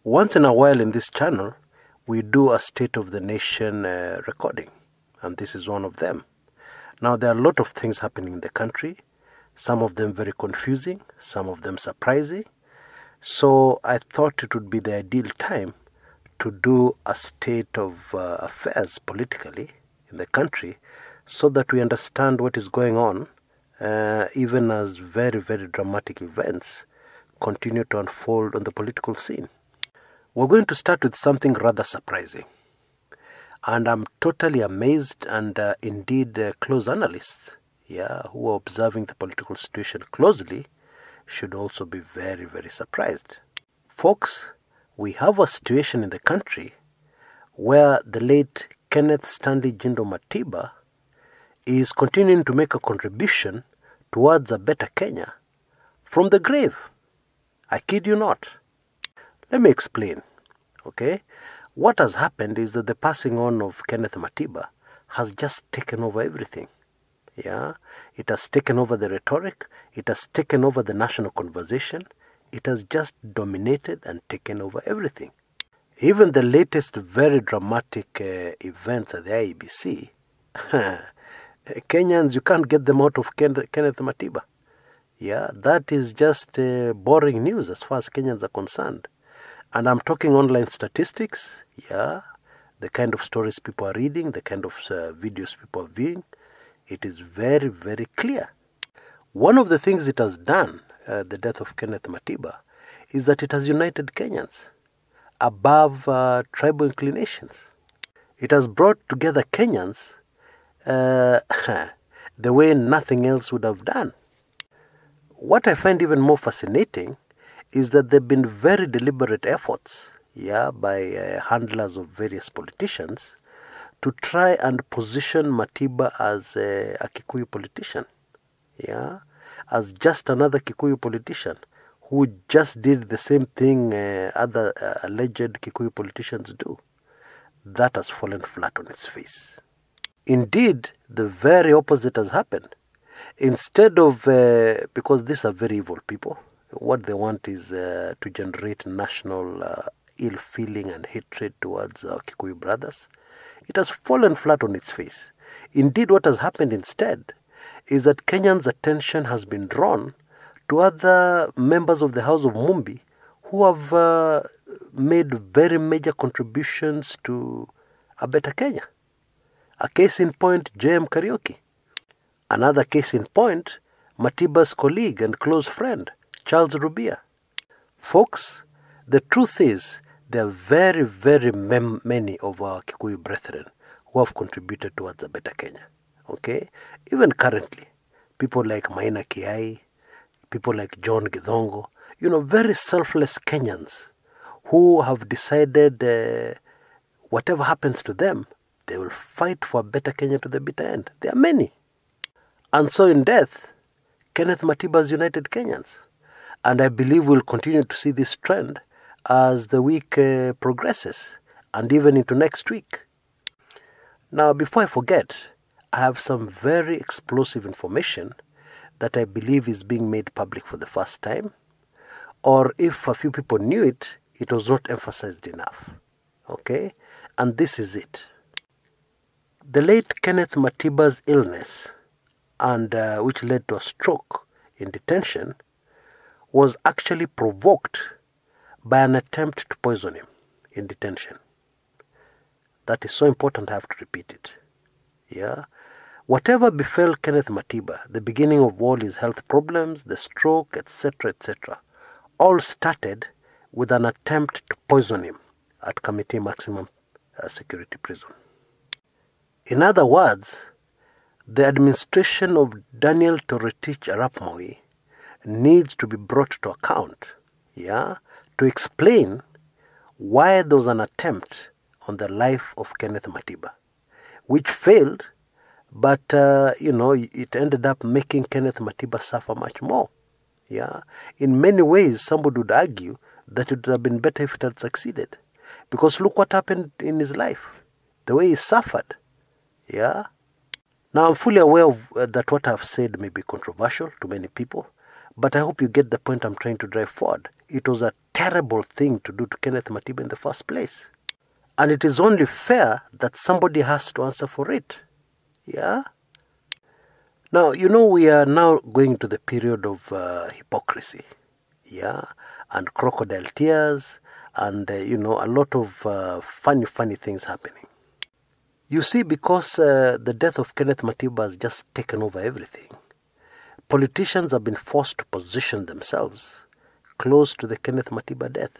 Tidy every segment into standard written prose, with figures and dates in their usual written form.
Once in a while in this channel, we do a State of the Nation recording, and this is one of them. Now, there are a lot of things happening in the country, some of them very confusing, some of them surprising. So I thought it would be the ideal time to do a state of affairs politically in the country so that we understand what is going on, even as very, very dramatic events continue to unfold on the political scene. We're going to start with something rather surprising. And I'm totally amazed, and indeed close analysts who are observing the political situation closely should also be very, very surprised. Folks, we have a situation in the country where the late Kenneth Stanley Jindo Matiba is continuing to make a contribution towards a better Kenya from the grave. I kid you not. Let me explain, okay? What has happened is that the passing on of Kenneth Matiba has just taken over everything. It has taken over the rhetoric. It has taken over the national conversation. It has just dominated and taken over everything. Even the latest very dramatic events at the IEBC, Kenyans, you can't get them out of Kenneth Matiba. That is just boring news as far as Kenyans are concerned. And I'm talking online statistics, the kind of stories people are reading, the kind of videos people are viewing. It is very, very clear. One of the things it has done, the death of Kenneth Matiba, is that it has united Kenyans above tribal inclinations. It has brought together Kenyans the way nothing else would have done. What I find even more fascinating is that there have been very deliberate efforts by handlers of various politicians to try and position Matiba as a Kikuyu politician, as just another Kikuyu politician who just did the same thing other alleged Kikuyu politicians do. That has fallen flat on its face. Indeed, the very opposite has happened. Instead of, because these are very evil people, what they want is to generate national ill feeling and hatred towards our Kikuyu brothers. It has fallen flat on its face. Indeed, what has happened instead is that Kenyans' attention has been drawn to other members of the House of Mumbi who have made very major contributions to a better Kenya. A case in point, J.M. Kariuki. Another case in point, Matiba's colleague and close friend, Charles Rubia. Folks, the truth is there are very, very many of our Kikuyu brethren who have contributed towards a better Kenya. Okay? Even currently, people like Maina Kiai, people like John Githongo, very selfless Kenyans who have decided whatever happens to them, they will fight for a better Kenya to the bitter end. There are many. And so in death, Kenneth Matiba has united Kenyans. And I believe we'll continue to see this trend as the week progresses and even into next week. Now, before I forget, I have some very explosive information that I believe is being made public for the first time. Or if a few people knew it, it was not emphasized enough. Okay? And this is it. The late Kenneth Matiba's illness, and which led to a stroke in detention, was actually provoked by an attempt to poison him in detention. That is so important I have to repeat it. Whatever befell Kenneth Matiba, the beginning of all his health problems, the stroke, etc., all started with an attempt to poison him at Kamiti Maximum Security Prison. In other words, the administration of Daniel Toroitich Arap Moi needs to be brought to account, to explain why there was an attempt on the life of Kenneth Matiba, which failed, but, it ended up making Kenneth Matiba suffer much more. In many ways, somebody would argue that it would have been better if it had succeeded. Because look what happened in his life, the way he suffered. Now, I'm fully aware of that what I've said may be controversial to many people, But I hope you get the point I'm trying to drive forward. It was a terrible thing to do to Kenneth Matiba in the first place. And it is only fair that somebody has to answer for it. Yeah? Now, we are now going to the period of hypocrisy. Yeah? And crocodile tears and, a lot of funny things happening. You see, because the death of Kenneth Matiba has just taken over everything, politicians have been forced to position themselves close to the Kenneth Matiba death.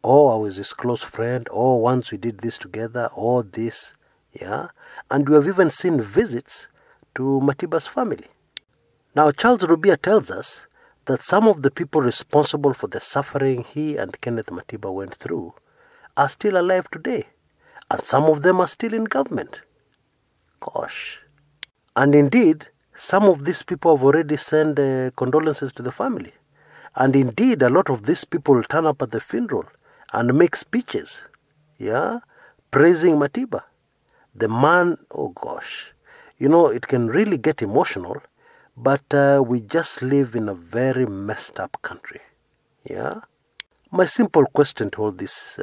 Oh, I was his close friend. Oh, once we did this together. Oh, this. Yeah. And we have even seen visits to Matiba's family. Now, Charles Rubia tells us that some of the people responsible for the suffering he and Kenneth Matiba went through are still alive today. And some of them are still in government. Gosh. And indeed, some of these people have already sent condolences to the family. And indeed, a lot of these people turn up at the funeral and make speeches, yeah, praising Matiba. The man, oh gosh, it can really get emotional, but we just live in a very messed up country, yeah. My simple question to all these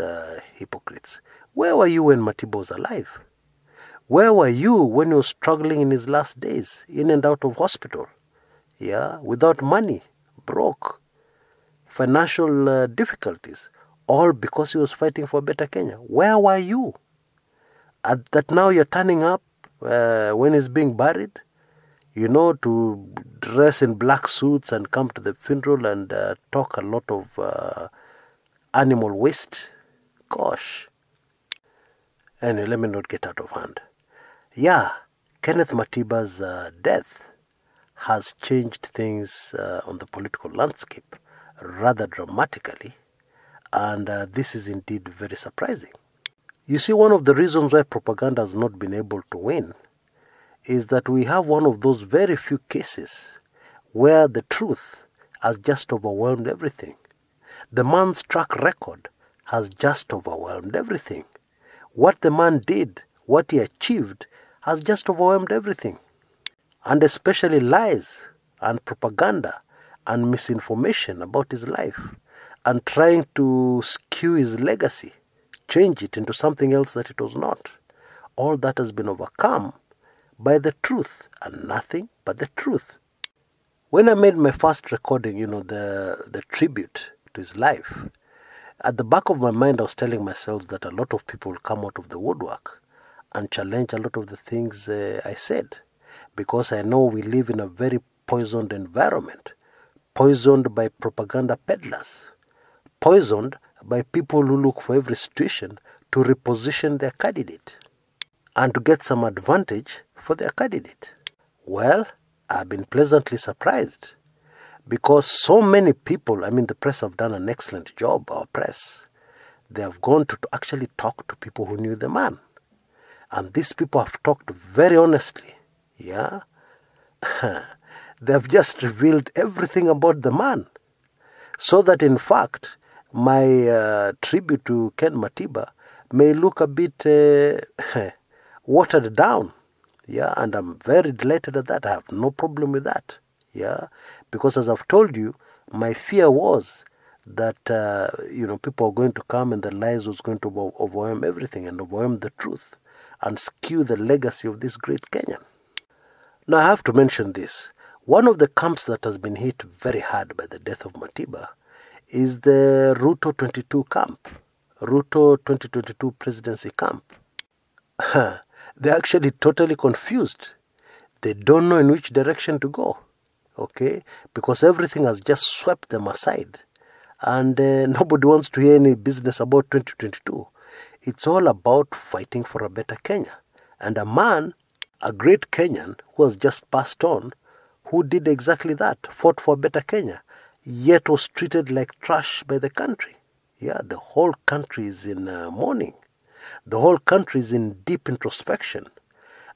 hypocrites, where were you when Matiba was alive? Where were you when he was struggling in his last days, in and out of hospital, yeah, without money, broke, financial difficulties, all because he was fighting for a better Kenya? Where were you? That now you're turning up when he's being buried, to dress in black suits and come to the funeral and talk a lot of animal waste. Gosh. Anyway, let me not get out of hand. Yeah, Kenneth Matiba's death has changed things on the political landscape rather dramatically, and this is indeed very surprising. You see, one of the reasons why propaganda has not been able to win is that we have one of those very few cases where the truth has just overwhelmed everything. The man's track record has just overwhelmed everything. What the man did, what he achieved, has just overwhelmed everything. And especially lies and propaganda and misinformation about his life and trying to skew his legacy, change it into something else that it was not. All that has been overcome by the truth and nothing but the truth. When I made my first recording, the tribute to his life, at the back of my mind I was telling myself that a lot of people will come out of the woodwork and challenge a lot of the things I said, because I know we live in a very poisoned environment, poisoned by propaganda peddlers, poisoned by people who look for every situation to reposition their candidate and to get some advantage for their candidate. Well, I've been pleasantly surprised, because so many people, the press have done an excellent job, our press. They have gone to actually talk to people who knew the man. And these people have talked very honestly, yeah. They have just revealed everything about the man. So that in fact, my tribute to Ken Matiba may look a bit watered down. Yeah, and I'm very delighted at that. I have no problem with that. Yeah, because as I've told you, my fear was that, people are going to come and the lies was going to overwhelm everything and overwhelm the truth and skew the legacy of this great Kenyan. Now, I have to mention this. One of the camps that has been hit very hard by the death of Matiba is the Ruto 22 camp, Ruto 2022 presidency camp. They're actually totally confused. They don't know in which direction to go, okay? Because everything has just swept them aside. And nobody wants to hear any business about 2022. It's all about fighting for a better Kenya. And a man, a great Kenyan who has just passed on, who did exactly that, fought for a better Kenya, yet was treated like trash by the country. Yeah, the whole country is in mourning. The whole country is in deep introspection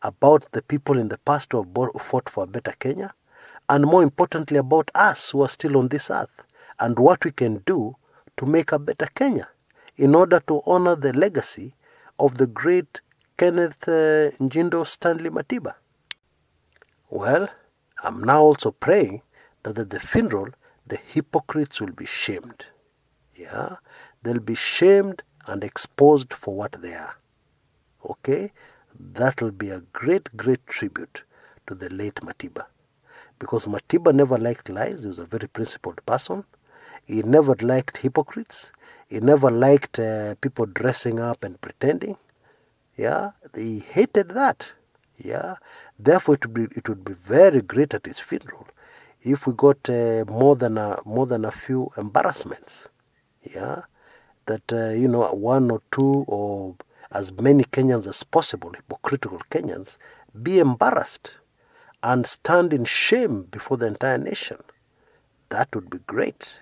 about the people in the past who have fought for a better Kenya, and more importantly about us who are still on this earth, and what we can do to make a better Kenya in order to honor the legacy of the great Kenneth Njindo Stanley Matiba. Well, I'm now also praying that at the funeral the hypocrites will be shamed. Yeah, they'll be shamed and exposed for what they are. Okay, that will be a great tribute to the late Matiba. Because Matiba never liked lies. He was a very principled person. He never liked hypocrites. He never liked people dressing up and pretending. Yeah, he hated that. Yeah, therefore it would be very great at his funeral if we got more than a few embarrassments. Yeah, that one or two or as many Kenyans as possible, hypocritical Kenyans, be embarrassed and stand in shame before the entire nation. That would be great.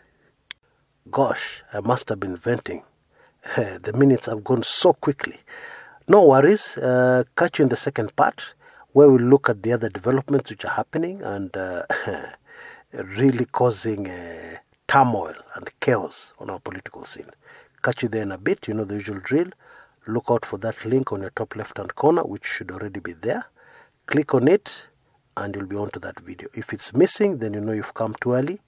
Gosh, I must have been venting. The minutes have gone so quickly. No worries. Catch you in the second part, where we'll look at the other developments which are happening and really causing turmoil and chaos on our political scene. Catch you there in a bit. You know the usual drill. Look out for that link on your top left-hand corner, which should already be there. Click on it, and you'll be on to that video. If it's missing, then you know you've come too early.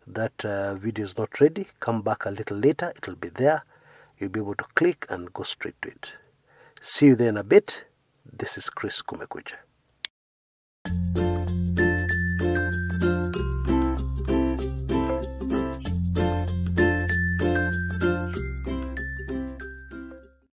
That video is not ready. Come back a little later. It'll be there. You'll be able to click and go straight to it. See you there in a bit. This is Chris Kumekucha.